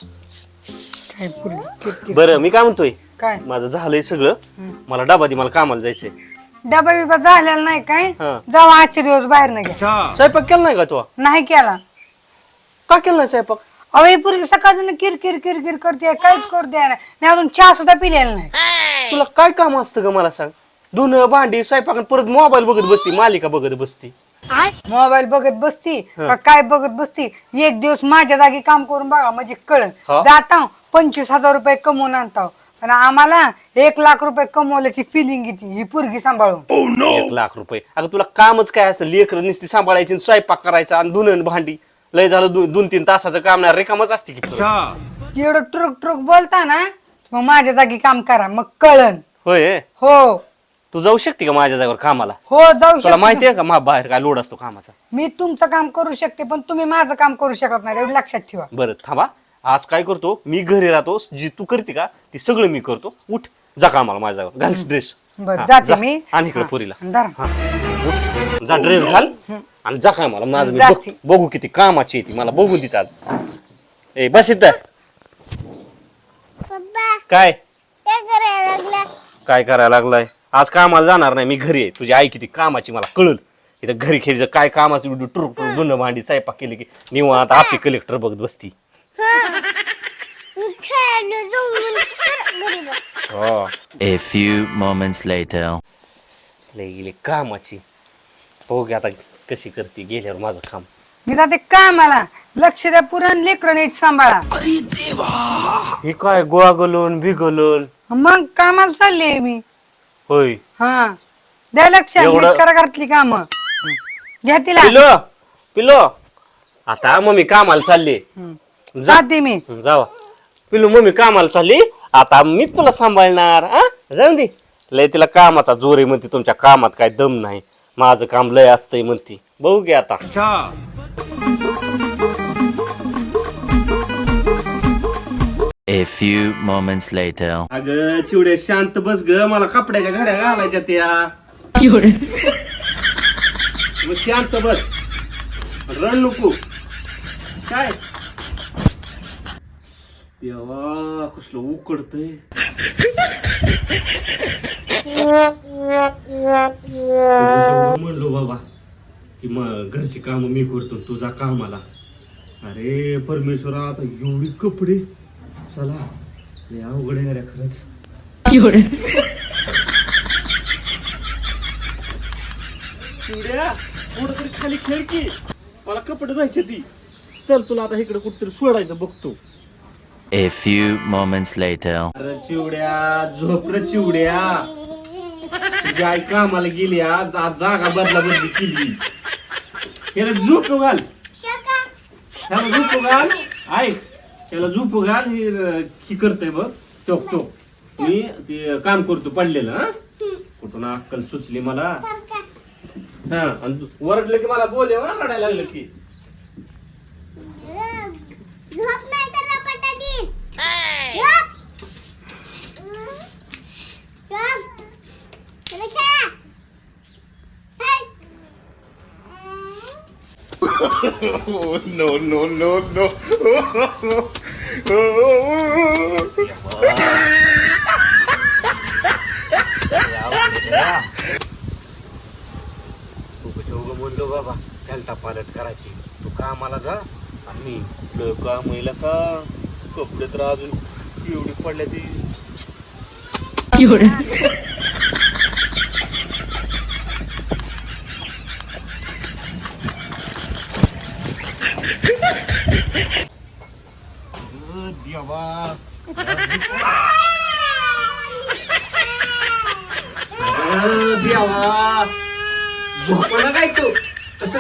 काय पुरली किरकिर. बरं मी काय म्हणतोय, काय माझं झालंय सगळं. मला डबा दे, मला कामाला जायचंय. डबा बिबा झालेला नाही काय. हा. जाऊ आजचे दिवस बाहेर न घ्या. स्वयंपाक केला नाही का तू? नाही केला. का केला नाही स्वयंपाक? अहो ही पुरगी सकाळून किरकिर किरकिर करते, काहीच करते नाही. अजून चहा सुद्धा पिलेला नाही. तुला काय काम असतं ग मला सांग? धुणं भांडी स्वयंपाक आणि परत मोबाईल बघत बसती, मालिका बघत बसती. मोबाईल बघत बसती का काय बघत बसती. एक दिवस माझ्या जागी काम करून बघा म्हणजे कळन. हा? जाता 25,000 रुपये कमवून आणता, पण आम्हाला 1,00,000 रुपये कमवल्याची फिलिंग येते ही पुरगी सांभाळून. 1,00,000 रुपये? अगं तुला कामच काय असतं? लेकरं नुसती सांभाळायची, स्वयंपाक करायचा आणि धुणं भांडी. लय झालं 2-3 तासाचं काम नाही, रेकामच असते की. एवढं ट्रुक ट्रुक बोलता ना, मग माझ्या जागी काम करा मग कळन. होय, हो तू जाऊ शकते का माझ्या जागेवर कामाला? हो जाऊ तुला माहिती शकते. आहे का बाहेर काय लोड असतो कामाचा? मी तुमचं काम करू शकते पण तुम्ही माझं काम करू शकत नाही, एवढं लक्षात ठेवा. बरं थांबा, आज काय करतो मी, घरी राहतो, जी तू करते का ती सगळं मी करतो. उठ जा कामाला माझ्या जागेवर, घाल ड्रेस. बरं जाते मी. आणि इकडे हा, पुरीला धरा. उठ, जा ड्रेस घाल आणि जा कामाला. माझं मी जाते. बघू किती कामाची आहे ती, मला बघू तिचं आज. ए बस इथं. काय काय करायला लागलाय? आज कामाला जाणार नाही मी, घरी आहे. तुझी आई किती कामाची मला कळल. इथं घरी खेळीचं काय काम असतं, टुरुक टुरुक धुणं भांडी स्वयंपाक केली की निवांत आपली कलेक्टर बघत बसती. हो A few moments later. लय गेली कामाची. हो गे आता कशी करते गेल्यावर माझं काम. मी जाते कामाला. लक्ष द्या पुरण, लेकरं नीट सांभाळा. हे काय गोळागोलून भिगोलून? मग कामाला चालले मी. होय हा द्या लक्ष, एवढं- नीट करा घरातली काम. घ्या तिला. पिलो पिलो, आता मम्मी कामाला चालली. जाते मी. जावा पिलू, मम्मी कामाला चालली, आता मी तुला सांभाळणार. जाऊन दे. लय तिला कामाचा जोर आहे म्हणते, तुमच्या कामात काय दम नाही, माझं काम लय असतंय म्हणती. बघू घे आता. A few moments later. अगं चिवडे शांत बस ग, मला कपड्याच्या घड्या घालायच्या त्या. मग शांत बस, रड नको. काय देवा कसलं उकडतंय. म्हणलो बाबा की मग घरची काम मी करतो, तुझा कामाला. अरे परमेश्वरा, आता एवढी कपडे, चला लय अवघड आहे रे खरंच. चिवड्या थोडं तरी खाली खेळ की, मला कपडे जायचे ती. चल तुला आता इकडे कुठतरी सोडायचं बघतो. A few moments later. अरे चिवड्या झोप रे चिवड्या, तुझी आई कामाला गेली, आज जागा बदला बदली केली. त्याला झोप घाल, त्याला झोप घाल. ऐक, त्याला झोप घाल. ही करतय बघ, टोक टोक. मी ते काम करतो पडलेलं. कुठून अक्कल सुचली मला. हा आणि वरडलं की मला बोले, रडायला लागलं की. म्हणलो बाबा घालता पालट करायची, तू कामाला जा आणि मी काम येईल का. कपडे तर अजून एवढी पडल्या ती. देवा देवा, झोपला काय तू? कसं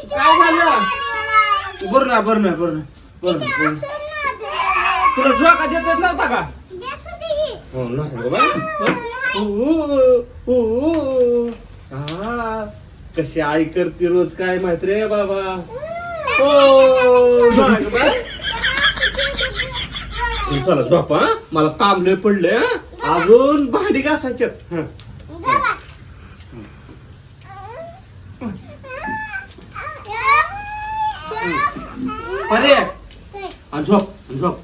काय झालं? बरं ना बरं ना बरं ना बरं ना. तुला झोका देत नव्हता का? हो नाही हा, कशी आई करते रोज काय माहित रे बाबा. हो चला झोपा, मला काम लय पडले. अजून भांडी घासायचे. अरे आणि झोप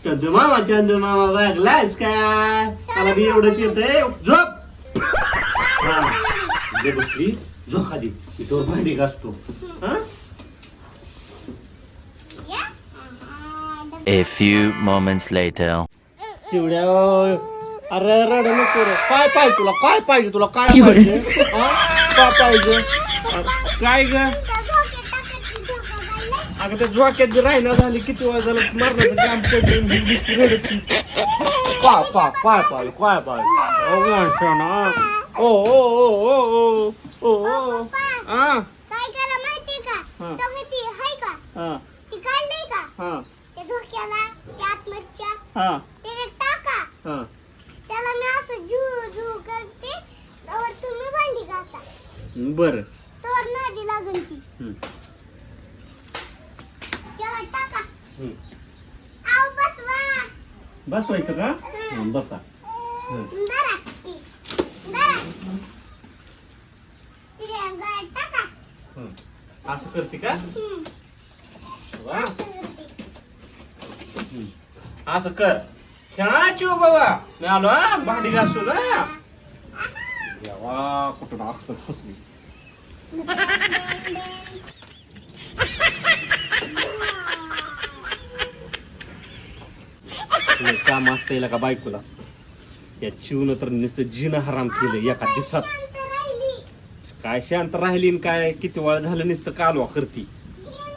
चंदमामा लागलायस काय मला बी एवढंच येतंय झोप हा दे बसली झोप खाली मी तोवर भांडी घासतो हा A few moments later. चिवड्या अरे रड नको रे काय पाहिजे तुला काय पाहिजे हा? काय पाहिजे काय ग अगं त्या झोक्यात बी राहिना झाली किती वेळ झालं मरणाचं काम करते रडती काय ओ ओ ओ ओ ओ ओ ओ हा काय करा माहिती का हा. तो किती हाय का हा ती काढली का हा त्या धोक्याला त्या आत्महत्या हा त्याने टाका हा त्याला मी असं झू करते तर तुम्ही भांडी घासा बर तर नदी लागून ती त्याला टाका आव बसवा बसवायचं का बसा दरा दरा तिला गाय टाका असं करते का वा असं कर खेळाची हो बाबा मी आलो हा भांडी घासू ना देवा कुठं अक्कल फसली काम असतं का बायकोला या चिवनं तर नुसतं जिनं हराम केलं एका दिवसात काय शांत राहिली न काय किती वेळ झालं नुसतं कालवा करती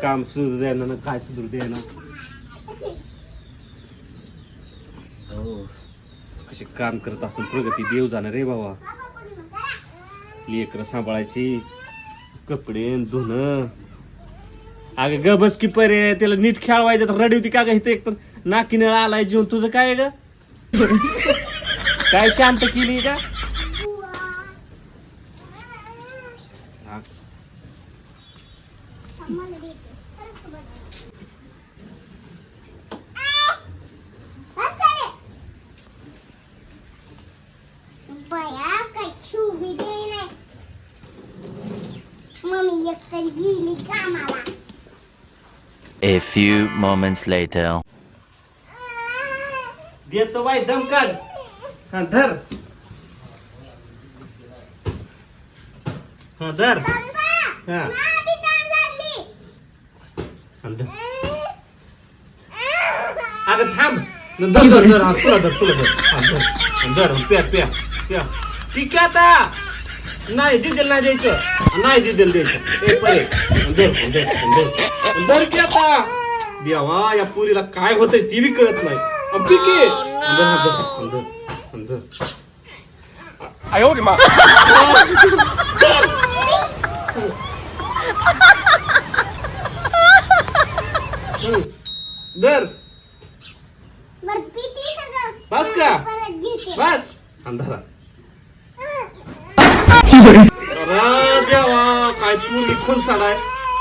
काम सुरू द्यायला ना काय सुरू द्यायला हो कशी काम करत असून प्रगती देव जाणार रे बाबा लेकरं सांभाळायची कपडे धुणं अगं ग बस की परे त्याला नीट खेळवायचं तर रडी होती का ग इथं एक तर नाकीने आलाय जीवन तुझं काय ग काय शांत केली का हा. बया काय छुबी दे नाही मम्मी एकतर गेली कामाला A few moments later. देतो बाई दम काढ हा धर हा धर हा मामी काम झाली हा, धर अगं थांब धर धर धर हा तुला धर हा धर हा, धर प्या ठीक आहे आता नाही दिदेल नाही द्यायचं नाही दिदेल द्यायचं ए परे धर की आता देवा या पुरीला काय होतंय ती बी कळत नाही पिके धर बर पिती सगळं बस का परत घेते बस अंधारा अरे देवा काय पुरी खोल साडाय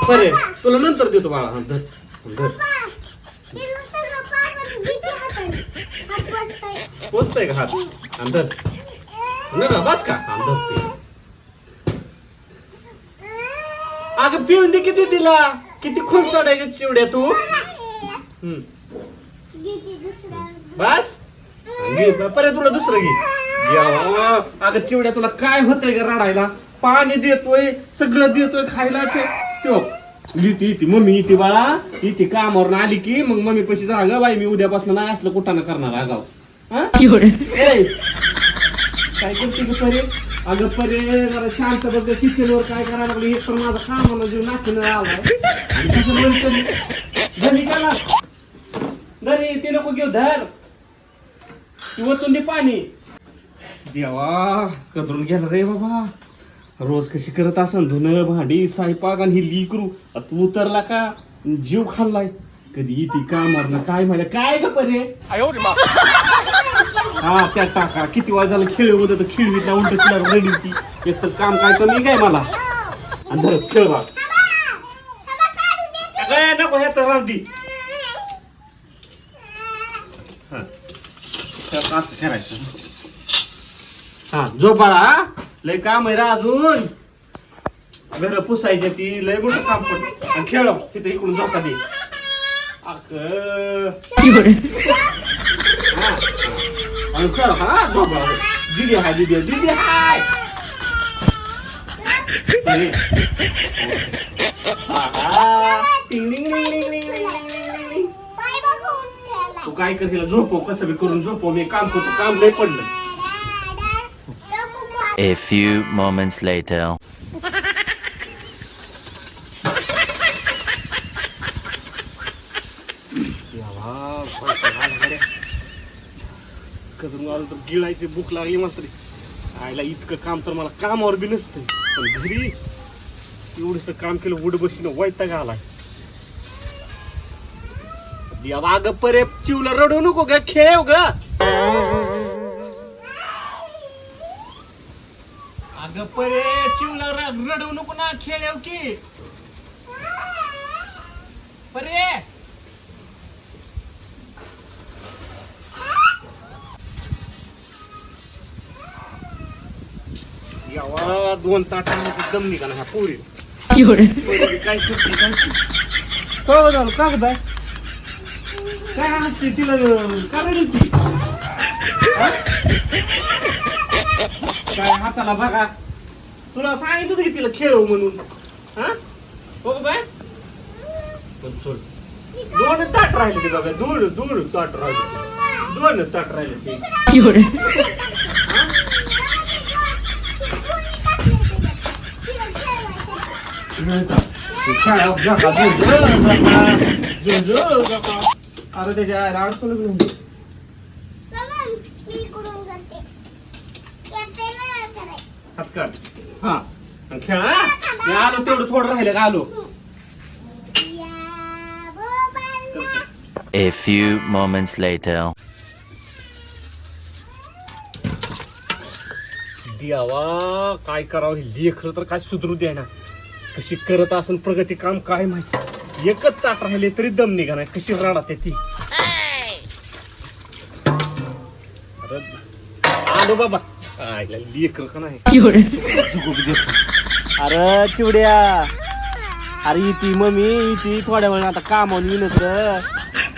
बरे तुला नंतर देतो बाळा हा धर धर तिला सगळं पाकट घेते हाताने हात बसतंय पोचतंय का हात अंधर ना बस का अंधर अगं पिऊन दे किती तिला किती खोल साडाय ग चिवड्या तू घेते दुसरा बस घे परत तुला दुसरं घे यावा अगं चिवड्या तुला काय होतंय ग रडायला पाणी देतोय सगळं देतोय खायला तो इथे मम्मी इथे बाळा इथे कामावर आली की मग मम्मी पैसे जा ग बाई मी उद्यापासून नाही असलं कुठानं करणार आगाव काय करते ग परे अगं परे जरा शांत बघ किचन वर काय करायला लागलं एक तर माझा कामाला जीव नाकीनं आलाय आणि त्याचं म्हणतं घरी गेला घरी ते नको घेऊ धर ती वतून दे पाणी देवा कदरून गेला रे बाबा रोज कशी करत असन धुणं भांडी स्वयंपाक आणि ही लिकरू तू उतरला का जीव खाल्लाय कधी इथे कामावर काय म्हणलं काय ग परे हा त्या टाका किती वेळ झालं खेळ होत खिळवीत ना उलट तिला रडी होती एक तर काम काय कमी काय मला आणि धर खेळ बा काय नको हे तर राहती हा असं करायचं हा जो बाळा लय काम आहे रा अजून घर पुसायचे ती लय मोठं काम पडत खेळ तिथे इकडून झोका दे आणि खरं हा झोपा दिदी हाय दिदी हाय अरे. आहा. टिंग, टिंग, टिंग, टिंग, टिंग, टिंग, टिंग, टिंग. पाय बघून खेळलाय. तू काय कर तिला झोपव कसं बी करून झोपव मी काम करतो काम लय पडलं A few moments later. कधून आलो तर गिळायची भूक लागली मात्र आयला इतकं काम तर मला कामावर बी नसतं पण घरी एवढंसं काम केलं उड बशीनं वैताग आलाय देवा अगं परे चिवला रडू नको ग खेळव ग अगं परे चिवला रडू नको ना खेळव की परे यावा 2 ताटांमध्ये दम निघाला ह्या पोरी काय करते काय झालं का गं बाय काय हसते तिला का रडती काय हाताला बघा तुला सांगितलं होतं की तिला खेळव म्हणून हा हो बाय पण सोड 2 ताट राहिले ते बघा 2 ताट राहिले 2 ताट राहिले ते अरे त्याच्या अडकलं मी इकडून जाते. येते ना करायचं. हात काढ हा आणि खेळा मी आलो तेवढं थोडं राहिलं का आलो या बोबाला. A few moments later. देवा काय करावं हे लेकरं तर काय सुधरू द्या ना कशी करत असून प्रगती काम काय माहिती एकच ताट राहिले तरी दम निघा नाही कशी राडा त्या ती अरे, आलो बाबा आयला लेकर का नाही अरे चिवड्या अरे इथे मम्मी इथे थोड्या वेळ आता कामावर येईनच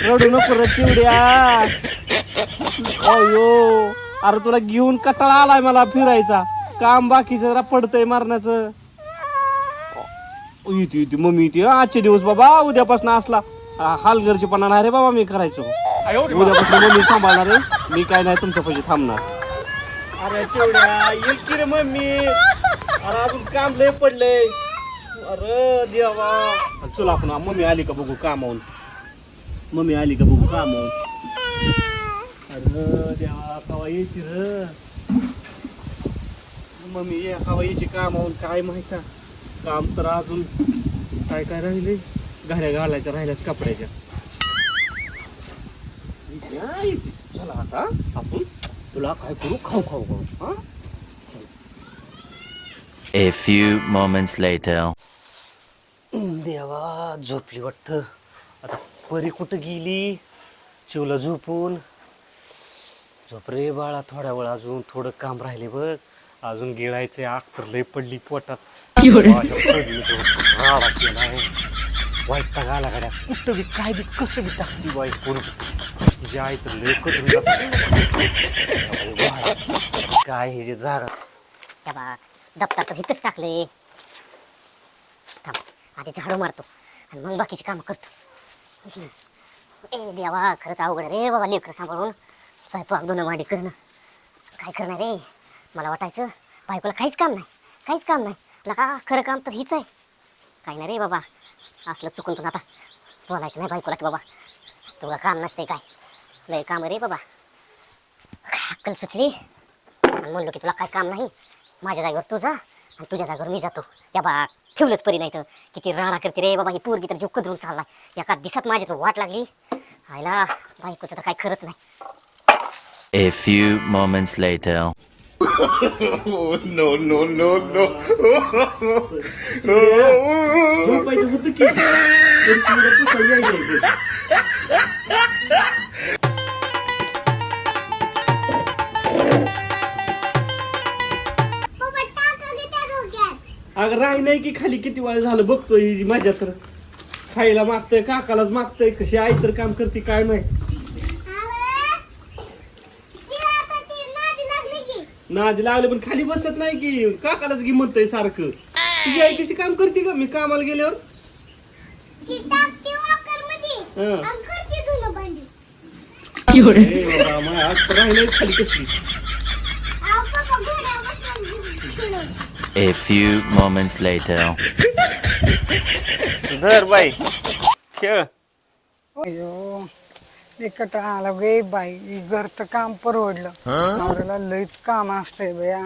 रडू नको रे चिवड्या अयो अरे तुला घेऊन कटाळा आलाय मला फिरायचा काम बाकीचं जरा पडतंय मारण्याचं इथे इथे मम्मी इथे आजचे दिवस बाबा उद्यापासून असला हालगर्जीपणा नाही रे बाबा मी करायचो उद्यापासून मम्मी सांभाळणार आहे मी काय नाही तुमच्या पैसे थांबणार अरे चिवड्या येईल की रे मम्मी अरे अजून काम लय पडलंय अरे देवा चल आपण मम्मी आली का बघू कामावून मम्मी आली का बघू कामावून अरे देवा कवा यायची र मम्मी ये कवा यायची कामावून काय माहित काम तर अजून काय काय राहिले घड्या घालायच्या राहिल्याच कपड्याच्या चला आता आपण तुला काय करू खाऊ खाऊ खाऊ हा A few moments later. देवा झोपली वाटतं आता परी कुठं गेली चिवला झोपून झोप रे बाळा थोड्या वेळ अजून थोडं काम राहिले बघ अजून गिळायचे आग तर लय पडली पोटात वाईट आला गाड्या कुठं बी काय बी कसं बी टाकली बाई पोरं हिची आई तर लय कधून काय हे जे जागा त्या बा दप्तर तर इथंच टाकले थांब आधी झाडू मारतो आणि मग बाकीची कामं करतो ए देवा खरंच अवघड आहे रे बाबा लेकरं सांभाळून स्वयंपाक दोन माडी करणं काय करणार रे मला वाटायचं बायकोला काहीच काम नाही लका खरं काम तर हीच आहे काही नाही रे बाबा असलं चुकून तुला आता बोलायचं नाही बायकोला की बाबा तुला काम नसते काय लय काम रे बाबा अक्कल सुचली म्हणलो की तुला काय काम नाही माझ्या जागेवर तू जा आणि तुझ्या जागेवर मी जातो या बा ठेवलंच परी नाही तर किती राडा करते रे बाबा ही पोरगी तर जीव कदरून चाललाय एका दिवसात माझी तर वाट लागली आयला बायकोचं तर काय खरंच नाही A few moments later. झोपायचं होतं की तरी तुला पुसायला यायचं. पप्पा टाका की त्या डोक्यात. अगं राही नाही की खाली किती वेळ झालं बघतोय ही जी माझ्या तर खायला मागतय, काकालाच मागतय. कशी आई तर काम करते काय माहित. नादी लागले पण खाली बसत नाही की, काकालाच घे म्हणतय सारखं. तुझी आई कशी काम करते का मी कामाला गेल्यावर? हं. ए बाबा, मग आज तर राहिलंय खाली कशी. A few moments later. धर बाई खेळ. अयो एकट आला गे बाई, घरचं काम परवडलं. नवऱ्याला लईच काम असतंय बया.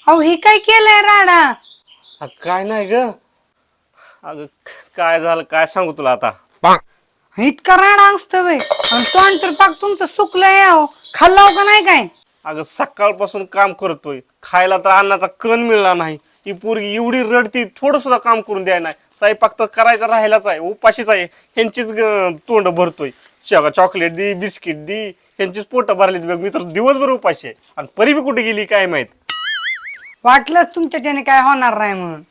अहो हे काय केलंय राडा? काय नाही ग, अगं काय झालं काय सांगू तुला आता. इतका राडा असतं बाई. आणि तोंड तर पाक तुमचं सुकलंय. अहो खाल्ला का नाही काय? अगं सकाळपासून काम करतोय, खायला तर अन्नाचा कण मिळला नाही. ही पोरगी एवढी रडती, थोडं सुद्धा काम करून द्याय नाही. स्वयंपाक तर करायचा राहिलाच आहे, उपाशीच आहे. ह्यांचीच तोंड भरतोय. चॉकलेट दे, बिस्किट दे, ह्यांचीच पोट भरलीत बघ. मी तर दिवसभर उपाशी आहे. आणि परी बी कुठे गेली काय माहित. वाटलंच तुमच्याच्याने काय होणार नाही म्हणून.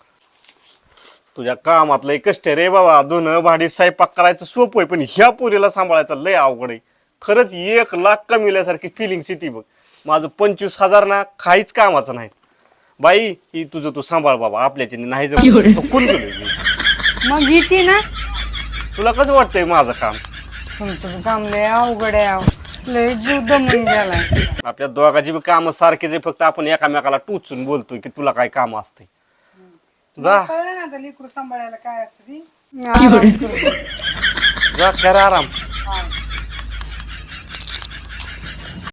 तुझ्या कामातलं कष्ट रे बाबा. धुणं भाडी स्वयंपाक करायचं सोपं आहे, पण ह्या पोरीला सांभाळायचं लय अवघड आहे. खरंच 1 लाख कमिल्यासारखी फिलिंग्स येते बघ. माझं 25,000 ना काहीच कामाचं नाही. बाई ही तुझं तू सांभाळ बाबा, आपल्याच्याने नाही जमत. थकून गेलोय मी. मग येते ना. तुला कसं वाटतंय माझं काम? तुमचं काम लय अवघड आहे. अहो लय जीव दमून गेलाय. आपल्या दोघांची बी कामं सारखीच आहे, फक्त आपण एकामेकाला टोचून बोलतोय की तुला काय काम असते. जा कळलं ना आता लेकरू सांभाळायला काय असते ती. आराम करू. जा करा आराम. हा.